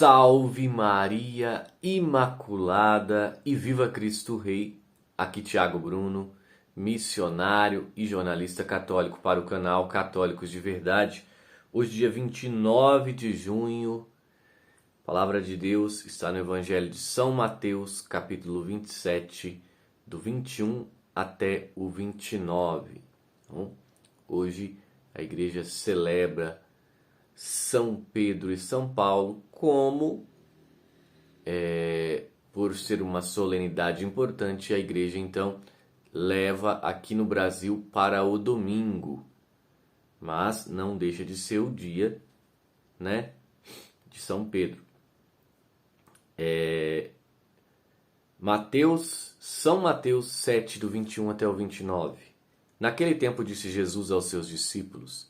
Salve Maria Imaculada e viva Cristo Rei. Aqui Tiago Bruno, missionário e jornalista católico para o canal Católicos de Verdade. Hoje, dia 29 de junho, a Palavra de Deus está no Evangelho de São Mateus, capítulo 27, do 21 até o 29. Então, hoje a igreja celebra São Pedro e São Paulo como, por ser uma solenidade importante, a igreja então leva aqui no Brasil para o domingo. Mas não deixa de ser o dia, né, de São Pedro. São Mateus 7, do 21 até o 29. Naquele tempo disse Jesus aos seus discípulos: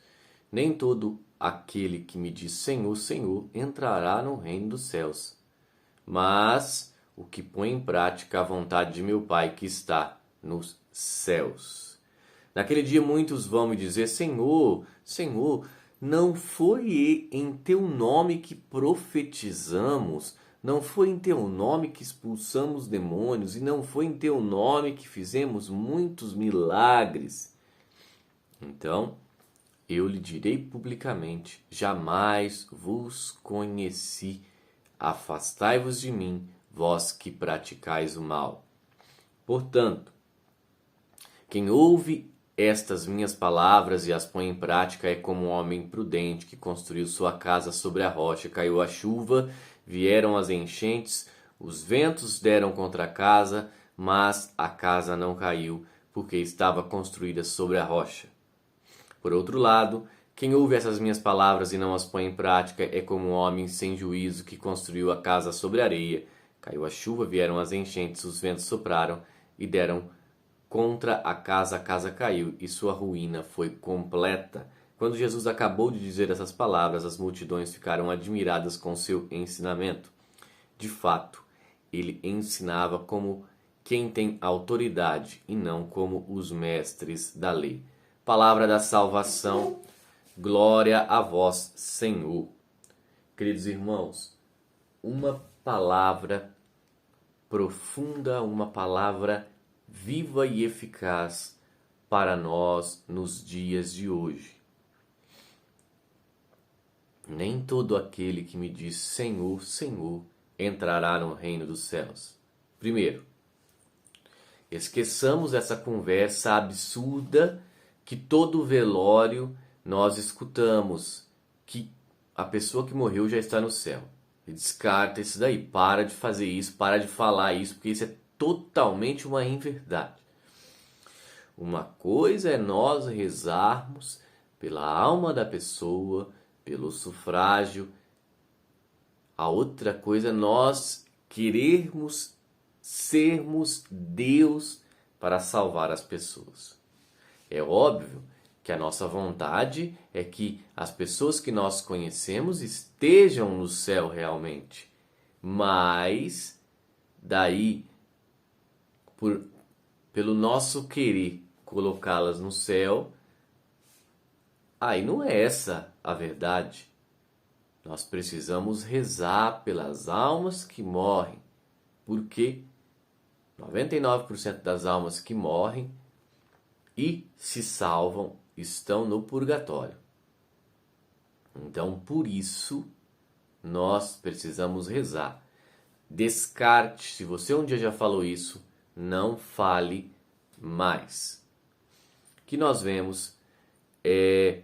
nem todo aquele que me diz Senhor, Senhor, entrará no reino dos céus, mas o que põe em prática a vontade de meu Pai que está nos céus. Naquele dia muitos vão me dizer: Senhor, Senhor, não foi em teu nome que profetizamos? Não foi em teu nome que expulsamos demônios? E não foi em teu nome que fizemos muitos milagres? Então eu lhe direi publicamente: jamais vos conheci. Afastai-vos de mim, vós que praticais o mal. Portanto, quem ouve estas minhas palavras e as põe em prática é como um homem prudente que construiu sua casa sobre a rocha. Caiu a chuva, vieram as enchentes, os ventos deram contra a casa, mas a casa não caiu, porque estava construída sobre a rocha. Por outro lado, quem ouve essas minhas palavras e não as põe em prática é como um homem sem juízo que construiu a casa sobre a areia. Caiu a chuva, vieram as enchentes, os ventos sopraram e deram contra a casa caiu e sua ruína foi completa. Quando Jesus acabou de dizer essas palavras, as multidões ficaram admiradas com seu ensinamento. De fato, ele ensinava como quem tem autoridade e não como os mestres da lei. Palavra da salvação, glória a vós, Senhor. Queridos irmãos, uma palavra profunda, uma palavra viva e eficaz para nós nos dias de hoje. Nem todo aquele que me diz Senhor, Senhor, entrará no reino dos céus. Primeiro, esqueçamos essa conversa absurda que todo velório nós escutamos, que a pessoa que morreu já está no céu. E descarta isso daí, para de fazer isso, para de falar isso, porque isso é totalmente uma inverdade. Uma coisa é nós rezarmos pela alma da pessoa, pelo sufrágio. A outra coisa é nós querermos sermos Deus para salvar as pessoas. É óbvio que a nossa vontade é que as pessoas que nós conhecemos estejam no céu realmente. Mas, daí, pelo nosso querer colocá-las no céu, aí não é essa a verdade. Nós precisamos rezar pelas almas que morrem, porque 99% das almas que morrem e se salvam estão no purgatório. Então, por isso, nós precisamos rezar. Descarte, se você um dia já falou isso, não fale mais. O que nós vemos é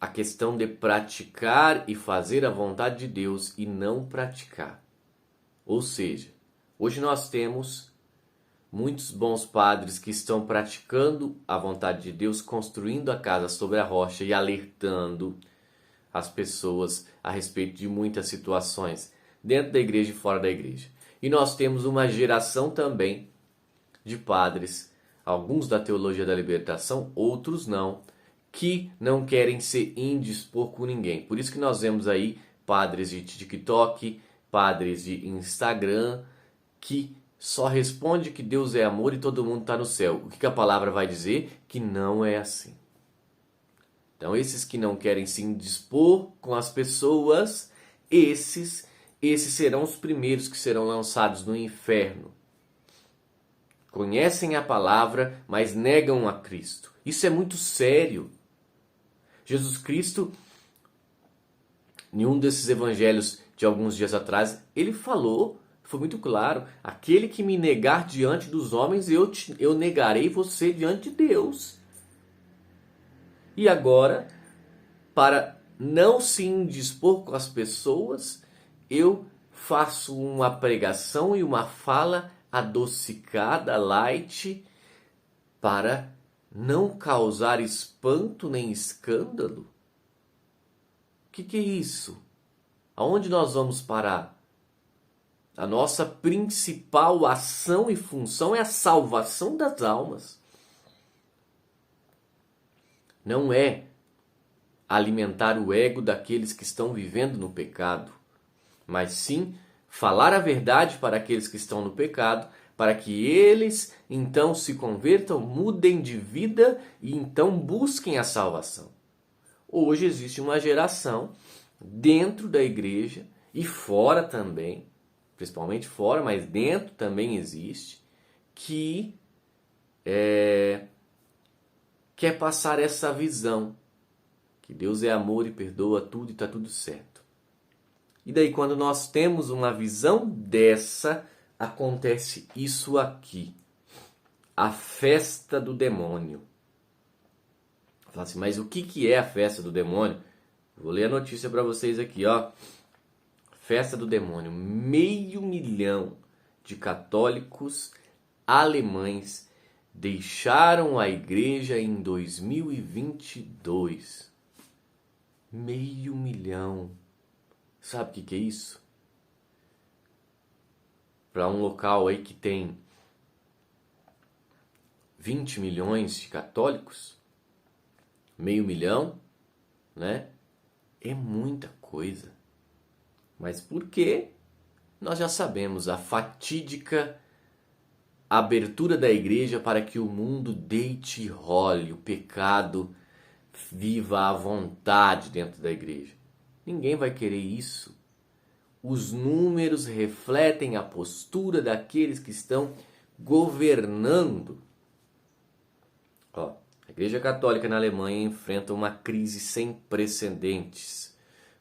a questão de praticar e fazer a vontade de Deus e não praticar. Ou seja, hoje nós temos muitos bons padres que estão praticando a vontade de Deus, construindo a casa sobre a rocha e alertando as pessoas a respeito de muitas situações, dentro da igreja e fora da igreja. E nós temos uma geração também de padres, alguns da teologia da libertação, outros não, que não querem se indispor com ninguém. Por isso que nós vemos aí padres de TikTok, padres de Instagram, que só responde que Deus é amor e todo mundo está no céu. O que a palavra vai dizer? Que não é assim. Então esses que não querem se indispor com as pessoas, esses serão os primeiros que serão lançados no inferno. Conhecem a palavra, mas negam a Cristo. Isso é muito sério. Jesus Cristo, em um desses evangelhos de alguns dias atrás, ele falou, foi muito claro: aquele que me negar diante dos homens, eu negarei você diante de Deus. E agora, para não se indispor com as pessoas, eu faço uma pregação e uma fala adocicada, light, para não causar espanto nem escândalo. O que é isso? Aonde nós vamos parar? A nossa principal ação e função é a salvação das almas. Não é alimentar o ego daqueles que estão vivendo no pecado, mas sim falar a verdade para aqueles que estão no pecado, para que eles então se convertam, mudem de vida e então busquem a salvação. Hoje existe uma geração dentro da igreja e fora também, principalmente fora, mas dentro também existe, que quer passar essa visão, que Deus é amor e perdoa tudo e está tudo certo. E daí quando nós temos uma visão dessa, acontece isso aqui. A festa do demônio. Fala assim, mas o que é a festa do demônio? Vou ler a notícia para vocês aqui, ó. Festa do demônio. 500 mil de católicos alemães deixaram a igreja em 2022. 500 mil. Sabe o que é isso? Para um local aí que tem 20 milhões de católicos, 500 mil, né? É muita coisa. Mas por quê? Nós já sabemos, a fatídica abertura da igreja para que o mundo deite e role, o pecado viva à vontade dentro da igreja. Ninguém vai querer isso. Os números refletem a postura daqueles que estão governando. Ó, a Igreja Católica na Alemanha enfrenta uma crise sem precedentes,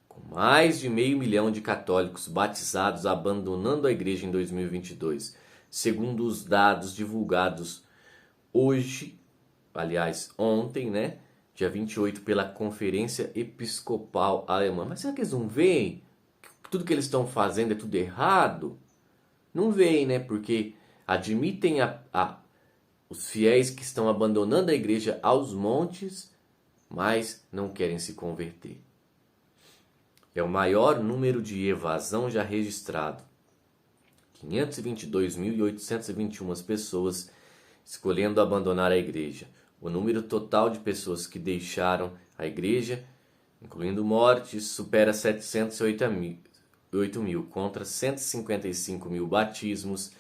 com mais de 500 mil de católicos batizados abandonando a igreja em 2022, segundo os dados divulgados hoje, aliás, ontem, né? Dia 28, pela Conferência Episcopal Alemã. Mas será que eles não veem que tudo que eles estão fazendo é tudo errado? Não veem, né? Porque admitem os fiéis que estão abandonando a igreja aos montes, mas não querem se converter. É o maior número de evasão já registrado. 522.821 pessoas escolhendo abandonar a igreja. O número total de pessoas que deixaram a igreja, incluindo mortes, supera 708 mil, contra 155 mil batismos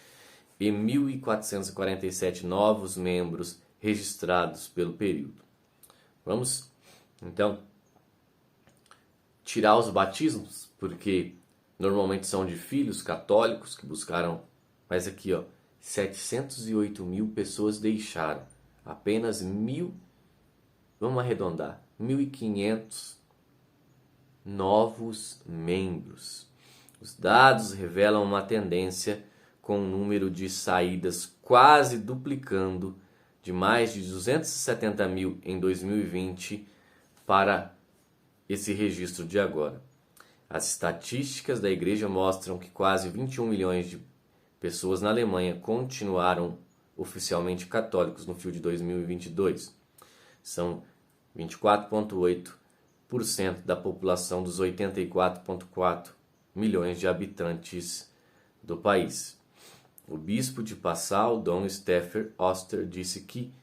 e 1.447 novos membros registrados pelo período. Vamos, então, tirar os batismos, porque normalmente são de filhos católicos que buscaram, mas aqui, ó, 708 mil pessoas deixaram. Apenas 1.000, vamos arredondar, 1.500 novos membros. Os dados revelam uma tendência com o número de saídas quase duplicando de mais de 270 mil em 2020 para esse registro de agora. As estatísticas da igreja mostram que quase 21 milhões de pessoas na Alemanha continuaram oficialmente católicos no fim de 2022. São 24,8% da população dos 84,4 milhões de habitantes do país. O bispo de Passau, Dom Steffer Oster, disse que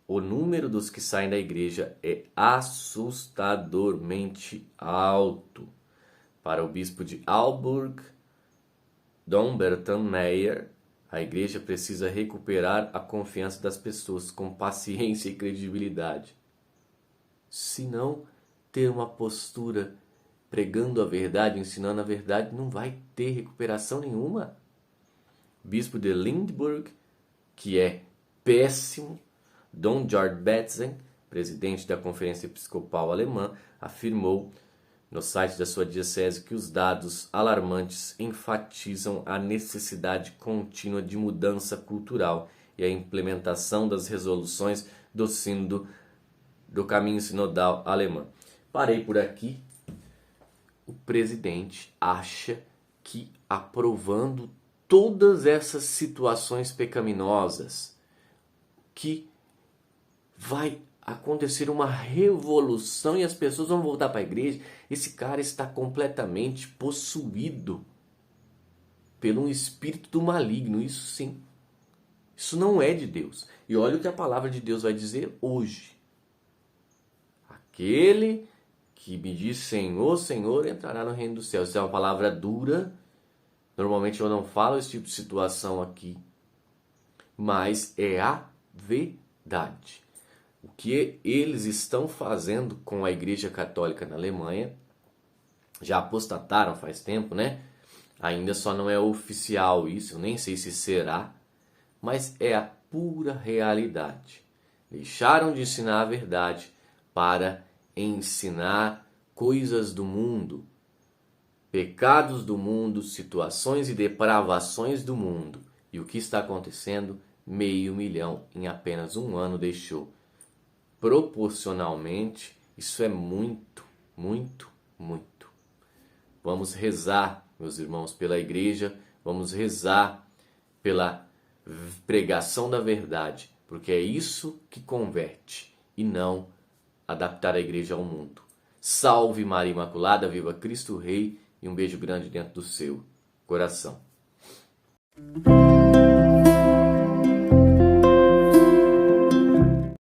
o número dos que saem da igreja é assustadormente alto. Para o bispo de Augsburg, Dom Bertram Meyer, a igreja precisa recuperar a confiança das pessoas com paciência e credibilidade. Se não ter uma postura pregando a verdade, ensinando a verdade, não vai ter recuperação nenhuma. Bispo de Lindbergh, que é péssimo, Dom George Betzen, presidente da Conferência Episcopal Alemã, afirmou no site da sua diocese que os dados alarmantes enfatizam a necessidade contínua de mudança cultural e a implementação das resoluções do Sínodo do Caminho Sinodal Alemão. Parei por aqui. O presidente acha que aprovando todas essas situações pecaminosas, que vai acontecer uma revolução e as pessoas vão voltar para a igreja. Esse cara está completamente possuído pelo um espírito do maligno. Isso sim. Isso não é de Deus. E olha o que a palavra de Deus vai dizer hoje. Aquele que me diz Senhor, Senhor, entrará no reino dos céus. Isso é uma palavra dura. Normalmente eu não falo esse tipo de situação aqui. Mas é a verdade. O que eles estão fazendo com a Igreja Católica na Alemanha, já apostataram faz tempo, né? Ainda só não é oficial isso, eu nem sei se será, mas é a pura realidade. Deixaram de ensinar a verdade para ensinar coisas do mundo, pecados do mundo, situações e depravações do mundo. E o que está acontecendo? 500 mil em apenas um ano deixou. Proporcionalmente, isso é muito, muito, muito. Vamos rezar, meus irmãos, pela igreja, vamos rezar pela pregação da verdade, porque é isso que converte e não adaptar a igreja ao mundo. Salve Maria Imaculada, viva Cristo Rei e um beijo grande dentro do seu coração.